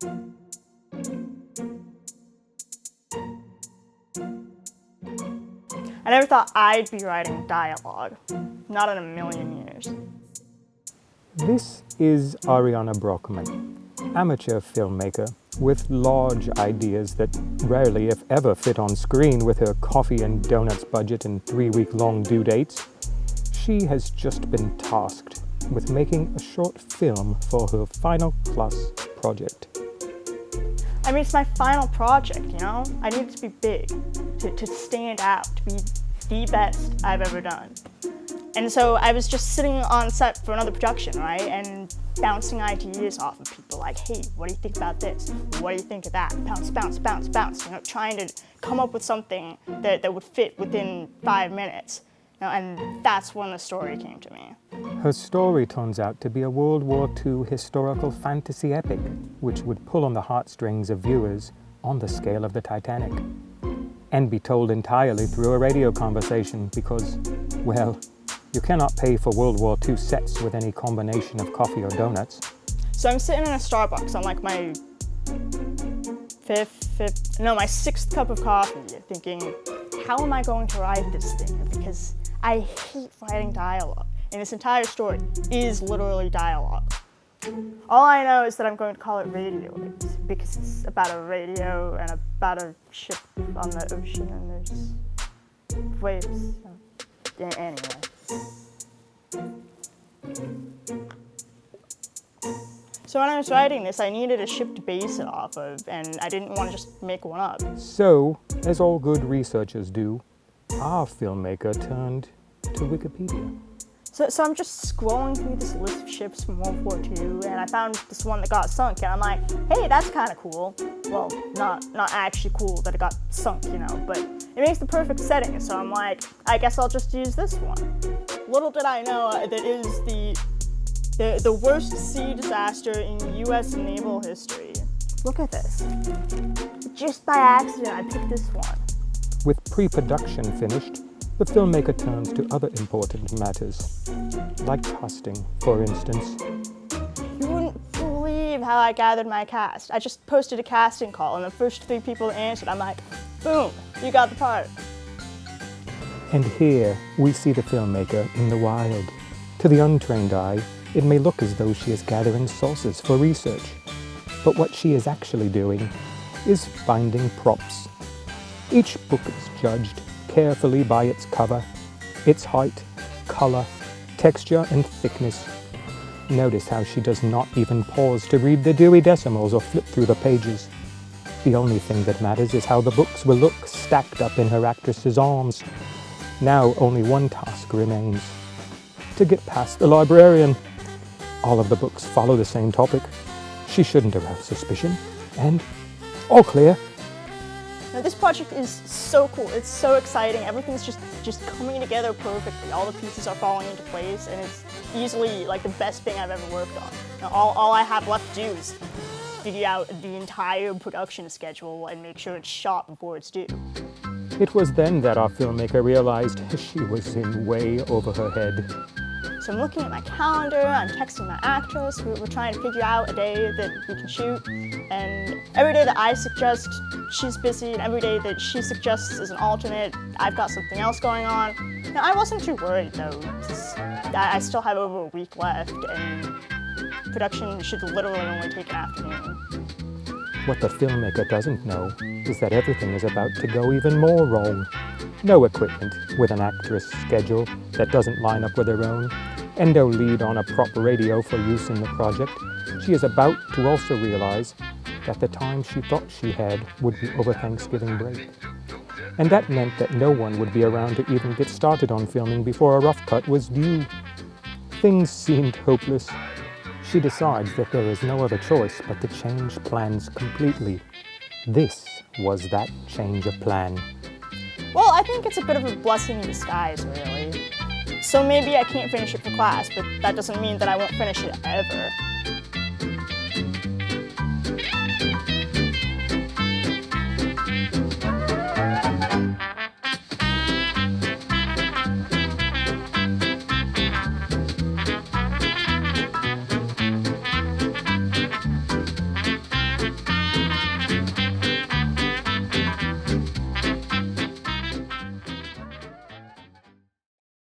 I never thought I'd be writing dialogue. Not in a million years. This is Ariana Brockman, amateur filmmaker with large ideas that rarely, if ever, fit on screen with her coffee and donuts budget and 3-week-long due dates. She has just been tasked with making a short film for her final class project. I mean, it's my final project, you know? I need it to be big, to stand out, to be the best I've ever done. And so I was just sitting on set for another production, right? And bouncing ideas off of people like, hey, what do you think about this? What do you think of that? Bounce, bounce, bounce, bounce. You know, trying to come up with something that would fit within 5 minutes. You know, and that's when the story came to me. Her story turns out to be a World War II historical fantasy epic, which would pull on the heartstrings of viewers on the scale of the Titanic. And be told entirely through a radio conversation because, well, you cannot pay for World War II sets with any combination of coffee or donuts. So I'm sitting in a Starbucks on like my my 6th cup of coffee, thinking, how am I going to write this thing? Because I hate writing dialogue. And this entire story is literally dialogue. All I know is that I'm going to call it Radio Waves because it's about a radio and about a ship on the ocean and there's waves. Anyway. So when I was writing this, I needed a ship to base it off of, and I didn't want to just make one up. So, as all good researchers do, our filmmaker turned to Wikipedia. So I'm just scrolling through this list of ships from World War II, and I found this one that got sunk, and I'm like, hey, that's kind of cool. Well, not actually cool that it got sunk, you know, but it makes the perfect setting, so I'm like, I guess I'll just use this one. Little did I know that it is the worst sea disaster in U.S. naval history. Look at this. Just by accident, I picked this one. With pre-production finished, the filmmaker turns to other important matters, like casting, for instance. You wouldn't believe how I gathered my cast. I just posted a casting call, and the first 3 people that answered, I'm like, boom, you got the part. And here we see the filmmaker in the wild. To the untrained eye, it may look as though she is gathering sources for research, but what she is actually doing is finding props. Each book is judged carefully by its cover, its height, color, texture, and thickness. Notice how she does not even pause to read the Dewey Decimals or flip through the pages. The only thing that matters is how the books will look stacked up in her actress's arms. Now only one task remains: to get past the librarian. All of the books follow the same topic. She shouldn't arouse suspicion. And all clear. Now this project is so cool, it's so exciting, everything's just coming together perfectly. All the pieces are falling into place, and it's easily like the best thing I've ever worked on. Now, all I have left to do is figure out the entire production schedule and make sure it's shot before it's due. It was then that our filmmaker realized she was in way over her head. So I'm looking at my calendar, I'm texting my actress, we're trying to figure out a day that we can shoot, and every day that I suggest, she's busy, and every day that she suggests is an alternate, I've got something else going on. Now, I wasn't too worried though, because I still have over a week left, and production should literally only take an afternoon. What the filmmaker doesn't know is that everything is about to go even more wrong. No equipment with an actress schedule that doesn't line up with her own, and no lead on a proper radio for use in the project. She is about to also realize that the time she thought she had would be over Thanksgiving break. And that meant that no one would be around to even get started on filming before a rough cut was due. Things seemed hopeless. She decides that there is no other choice but to change plans completely. This was that change of plan. Well, I think it's a bit of a blessing in disguise, really. So maybe I can't finish it for class, but that doesn't mean that I won't finish it ever.